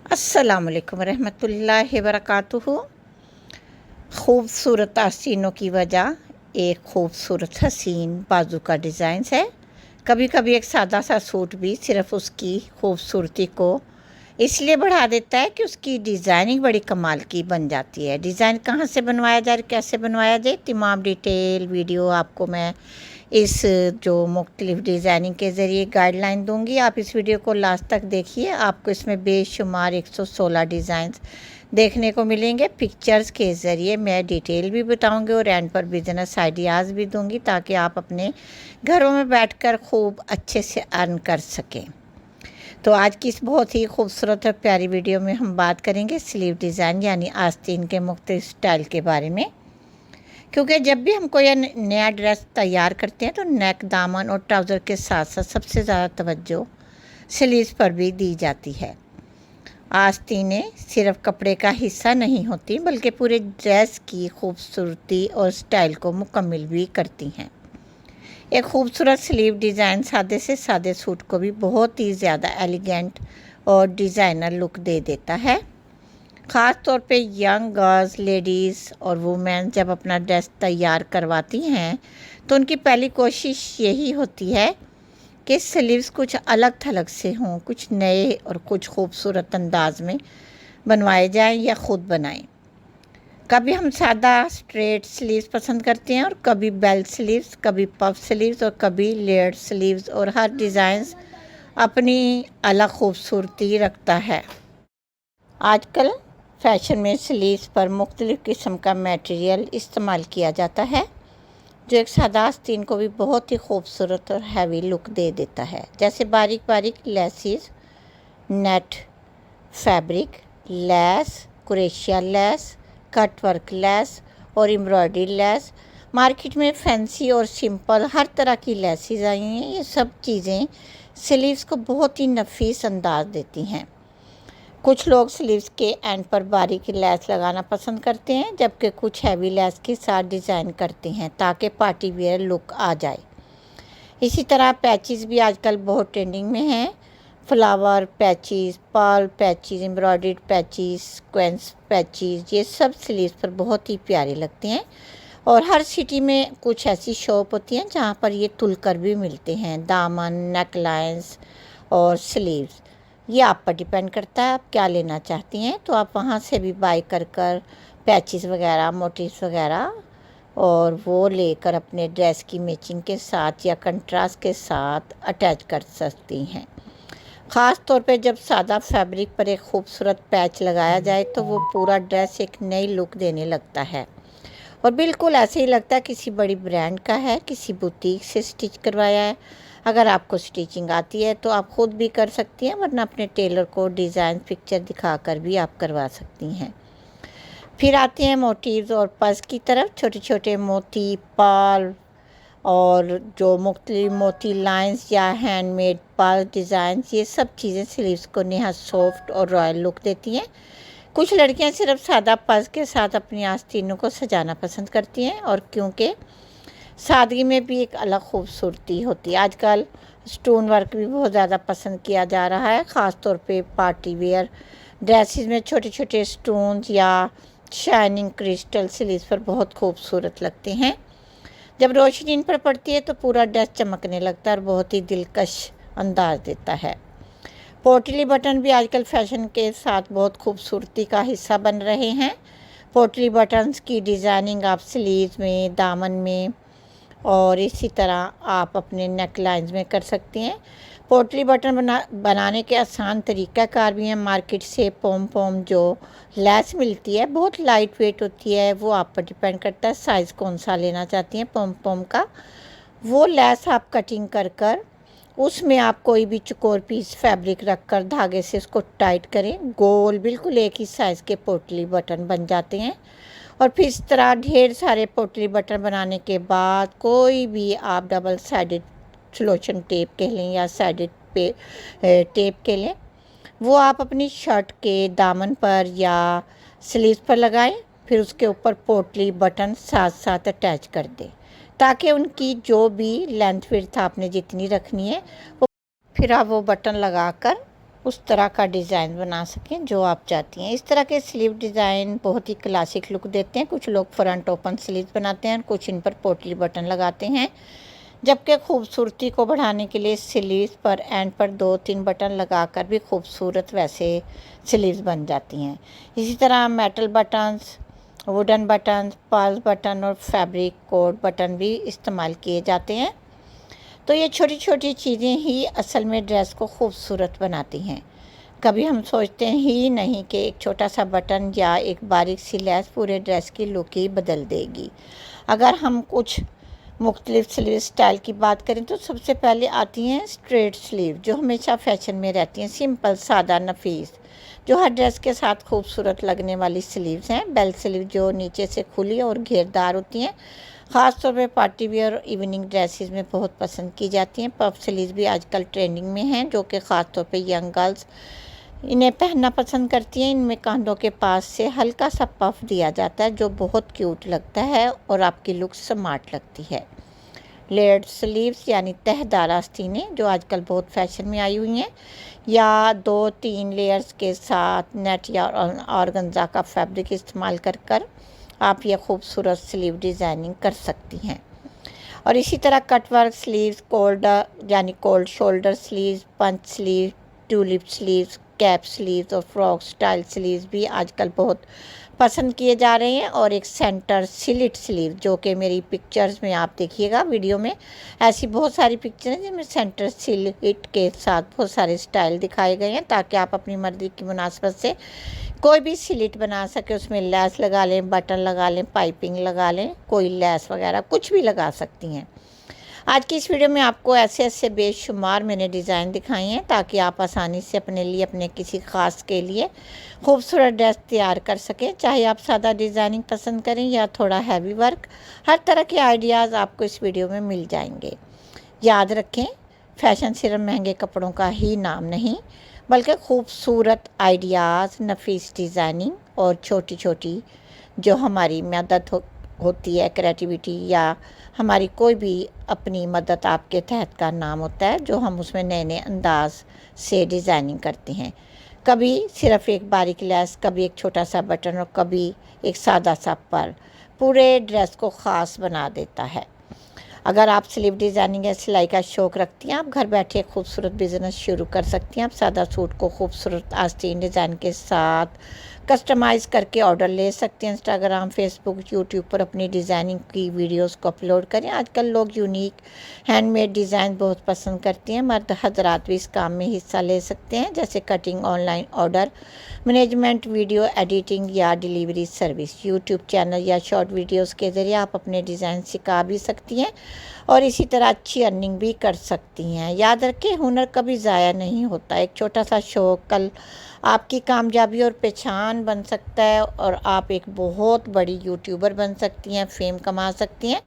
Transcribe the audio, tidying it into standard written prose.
अस्सलामुअलैकुम रहमतुल्लाहि वबरकातुहू। खूबसूरत आस्तीनों की वजह एक खूबसूरत हसीन बाजू का डिज़ाइन है। कभी कभी एक सादा सा सूट भी सिर्फ उसकी खूबसूरती को इसलिए बढ़ा देता है कि उसकी डिज़ाइनिंग बड़ी कमाल की बन जाती है। डिज़ाइन कहाँ से बनवाया जाए, कैसे बनवाया जाए, तमाम डिटेल वीडियो आपको मैं इस जो मुख्तलिफ़ डिज़ाइनिंग के ज़रिए गाइडलाइन दूंगी। आप इस वीडियो को लास्ट तक देखिए, आपको इसमें बेशुमार 116 डिज़ाइंस देखने को मिलेंगे। पिक्चर्स के ज़रिए मैं डिटेल भी बताऊंगी और एंड पर बिजनेस आइडियाज़ भी दूंगी ताकि आप अपने घरों में बैठकर खूब अच्छे से अर्न कर सकें। तो आज की इस बहुत ही खूबसूरत और प्यारी वीडियो में हम बात करेंगे स्लीव डिज़ाइन यानी आस्तीन के मुख्तलिफ स्टाइल के बारे में। क्योंकि जब भी हम कोई नया ड्रेस तैयार करते हैं तो नेक, दामन और ट्राउज़र के साथ साथ सबसे ज़्यादा तवज्जो स्लीव्स पर भी दी जाती है। आस्तीनें सिर्फ कपड़े का हिस्सा नहीं होती बल्कि पूरे ड्रेस की खूबसूरती और स्टाइल को मुकम्मल भी करती हैं। एक खूबसूरत स्लीव डिज़ाइन सादे से सादे सूट को भी बहुत ही ज़्यादा एलिगेंट और डिज़ाइनर लुक दे देता है। ख़ास तौर पे यंग गर्ल्स, लेडीज़ और वुमेन जब अपना ड्रेस तैयार करवाती हैं तो उनकी पहली कोशिश यही होती है कि स्लीव्स कुछ अलग थलग से हों, कुछ नए और कुछ खूबसूरत अंदाज में बनवाए जाएं या ख़ुद बनाएं। कभी हम सादा स्ट्रेट स्लीव्स पसंद करते हैं और कभी बेल स्लीव्स, कभी पफ स्लीव्स और कभी लेयर्ड स्लीव्स, और हर डिज़ाइन अपनी अलग खूबसूरती रखता है। आजकल फ़ैशन में स्लीव्स पर मुख्तलिफ़ किस्म का मटेरियल इस्तेमाल किया जाता है जो एक सादा आस्तीन को भी बहुत ही खूबसूरत और हैवी लुक दे देता है। जैसे बारीक बारीक laces, net fabric less, crochet less, cut work less और एम्ब्रॉयडरी लेस। मार्केट में फैंसी और सिंपल हर तरह की लेसेस आई हैं। ये सब चीज़ें स्लीव्स को बहुत ही नफीस अंदाज देती हैं। कुछ लोग स्लीव्स के एंड पर बारीक लेस लगाना पसंद करते हैं जबकि कुछ हैवी लेस के साथ डिज़ाइन करते हैं ताकि पार्टी वेयर लुक आ जाए। इसी तरह पैचेस भी आजकल बहुत ट्रेंडिंग में हैं। Flower patches, pearl patches, embroidered patches, sequence patches, ये सब स्लीव्स पर बहुत ही प्यारे लगते हैं। और हर सिटी में कुछ ऐसी शॉप होती हैं जहाँ पर ये तुलकर भी मिलते हैं। दामन, नेक लाइन्स और स्लीव्स, ये आप पर डिपेंड करता है आप क्या लेना चाहती हैं। तो आप वहाँ से भी बाय कर पैचेस वगैरह, मोटिव्स वगैरह और वो लेकर अपने ड्रेस की मैचिंग के साथ या कंट्रास्ट के साथ अटैच कर सकती हैं। ख़ास तौर पे जब सादा फैब्रिक पर एक खूबसूरत पैच लगाया जाए तो वो पूरा ड्रेस एक नई लुक देने लगता है और बिल्कुल ऐसे ही लगता है किसी बड़ी ब्रांड का है, किसी बुटीक से स्टिच करवाया है। अगर आपको स्टिचिंग आती है तो आप ख़ुद भी कर सकती हैं, वरना अपने टेलर को डिज़ाइन पिक्चर दिखाकर भी आप करवा सकती हैं। फिर आते हैं मोटिव्स और पर्स की तरफ। छोटे छोटे मोती, पर्ल और जो मुख्तलिफ मोती लाइंस या हैंडमेड पर्ल डिज़ाइंस, ये सब चीज़ें स्लीव्स को नहायत सॉफ्ट और रॉयल लुक देती हैं। कुछ लड़कियां सिर्फ सादा पर्स के साथ अपनी आस्तीनों को सजाना पसंद करती हैं और क्योंकि सादगी में भी एक अलग खूबसूरती होती है। आजकल स्टोन वर्क भी बहुत ज़्यादा पसंद किया जा रहा है। ख़ास तौर पे पार्टी वेयर ड्रेसेस में छोटे छोटे स्टोन्स या शाइनिंग क्रिस्टल स्लीव्स पर बहुत खूबसूरत लगते हैं। जब रोशनी इन पर पड़ती है तो पूरा ड्रेस चमकने लगता है और बहुत ही दिलकश अंदाज देता है। पोटली बटन भी आजकल फैशन के साथ बहुत खूबसूरती का हिस्सा बन रहे हैं। पोटली बटन्स की डिज़ाइनिंग आप स्लीव्स में, दामन में और इसी तरह आप अपने नेक लाइन्स में कर सकती हैं। पोटली बटन बनाने के आसान तरीक़ाकार भी हैं। मार्केट से पोम पोम जो लेस मिलती है बहुत लाइट वेट होती है, वो आप पर डिपेंड करता है साइज़ कौन सा लेना चाहती हैं पोम पोम का। वो लेस आप कटिंग कर उसमें आप कोई भी चौकोर पीस फैब्रिक रखकर धागे से उसको टाइट करें, गोल बिल्कुल एक ही साइज़ के पोटली बटन बन जाते हैं। और फिर इस तरह ढेर सारे पोटली बटन बनाने के बाद कोई भी आप डबल साइडेड सलोशन टेप कह लें या साइडेड पे टेप कह लें, वो आप अपनी शर्ट के दामन पर या स्लीव्स पर लगाएं। फिर उसके ऊपर पोटली बटन साथ साथ अटैच कर दें ताकि उनकी जो भी लेंथ विड्थ आपने जितनी रखनी है वो फिर आप वो बटन लगाकर उस तरह का डिज़ाइन बना सकें जो आप चाहती हैं। इस तरह के स्लीव डिज़ाइन बहुत ही क्लासिक लुक देते हैं। कुछ लोग फ्रंट ओपन स्लीव बनाते हैं, कुछ इन पर पोटली बटन लगाते हैं, जबकि खूबसूरती को बढ़ाने के लिए स्लीव्स पर एंड पर 2-3 बटन लगाकर भी खूबसूरत वैसे स्लीव्स बन जाती हैं। इसी तरह metal buttons, wooden buttons, pearl button और फैब्रिक कोड बटन भी इस्तेमाल किए जाते हैं। तो ये छोटी छोटी चीज़ें ही असल में ड्रेस को खूबसूरत बनाती हैं। कभी हम सोचते ही नहीं कि एक छोटा सा बटन या एक बारीक सी लैस पूरे ड्रेस की लुक ही बदल देगी। अगर हम कुछ मुख्तलिफ स्लीव स्टाइल की बात करें तो सबसे पहले आती हैं स्ट्रेट स्लीव, जो हमेशा फैशन में रहती हैं। सिंपल, सादा, नफीस, जो हर ड्रेस के साथ खूबसूरत लगने वाली स्लीव्स हैं। बेल स्लीव जो नीचे से खुली और घेरदार होती हैं, ख़ास तौर पे पार्टी वेयर और इवनिंग ड्रेसेस में बहुत पसंद की जाती हैं। पफ स्लीव्स भी आजकल ट्रेंडिंग में हैं, जो कि ख़ास तौर पे यंग गर्ल्स इन्हें पहनना पसंद करती हैं। इनमें कांधों के पास से हल्का सा पफ दिया जाता है, जो बहुत क्यूट लगता है और आपकी लुक स्मार्ट लगती है। लेयर्ड स्लीव्स यानी तहदार आस्तीनें, जो आजकल बहुत फैशन में आई हुई हैं, या 2-3 लेयर्स के साथ नेट या ऑर्गेन्जा का फैब्रिक इस्तेमाल कर आप ये खूबसूरत स्लीव डिज़ाइनिंग कर सकती हैं। और इसी तरह cut work sleeves, cold shoulder sleeves, punch sleeve, tulip sleeves, cap sleeves और फ्रॉक स्टाइल स्लीव्स भी आजकल बहुत पसंद किए जा रहे हैं। और एक सेंटर स्लिट स्लीव, जो कि मेरी पिक्चर्स में आप देखिएगा वीडियो में, ऐसी बहुत सारी पिक्चर हैं जिनमें सेंटर स्लिट के साथ बहुत सारे स्टाइल दिखाए गए हैं, ताकि आप अपनी मर्ज़ी की मुनासबत से कोई भी स्लिट बना सके। उसमें लैस लगा लें, बटन लगा लें, पाइपिंग लगा लें, कोई लैस वगैरह कुछ भी लगा सकती हैं। आज की इस वीडियो में आपको ऐसे ऐसे बेशुमार मैंने डिज़ाइन दिखाए हैं, ताकि आप आसानी से अपने लिए, अपने किसी ख़ास के लिए खूबसूरत ड्रेस तैयार कर सकें। चाहे आप सादा डिज़ाइनिंग पसंद करें या थोड़ा हैवी वर्क, हर तरह के आइडियाज़ आपको इस वीडियो में मिल जाएंगे। याद रखें, फ़ैशन सिर्फ महंगे कपड़ों का ही नाम नहीं, बल्कि खूबसूरत आइडियाज़, नफीस डिज़ाइनिंग और छोटी छोटी जो हमारी मदद होती है, क्रिएटिविटी या हमारी कोई भी अपनी मदद आपके तहत का नाम होता है, जो हम उसमें नए नए अंदाज से डिज़ाइनिंग करते हैं। कभी सिर्फ एक बारीक लेस, कभी एक छोटा सा बटन और कभी एक सादा सा पर्ल पूरे ड्रेस को ख़ास बना देता है। अगर आप स्लीव डिज़ाइनिंग या सिलाई का शौक़ रखती हैं, आप घर बैठे खूबसूरत बिज़नेस शुरू कर सकती हैं। आप सादा सूट को खूबसूरत आस्तीन डिज़ाइन के साथ कस्टमाइज़ करके ऑर्डर ले सकते हैं। इंस्टाग्राम, फेसबुक, यूट्यूब पर अपनी डिज़ाइनिंग की वीडियोस को अपलोड करें। आजकल लोग यूनिक हैंडमेड डिज़ाइन बहुत पसंद करते हैं। मर्द हज़रात भी इस काम में हिस्सा ले सकते हैं, जैसे cutting, online order management, video editing या डिलीवरी सर्विस। यूट्यूब चैनल या शॉर्ट वीडियोस के ज़रिए आप अपने डिज़ाइन सिखा भी सकती हैं और इसी तरह अच्छी अर्निंग भी कर सकती हैं। याद रखें, हुनर कभी ज़ाया नहीं होता। एक छोटा सा शौक़ कल आपकी कामयाबी और पहचान बन सकता है और आप एक बहुत बड़ी यूट्यूबर बन सकती हैं, फेम कमा सकती हैं।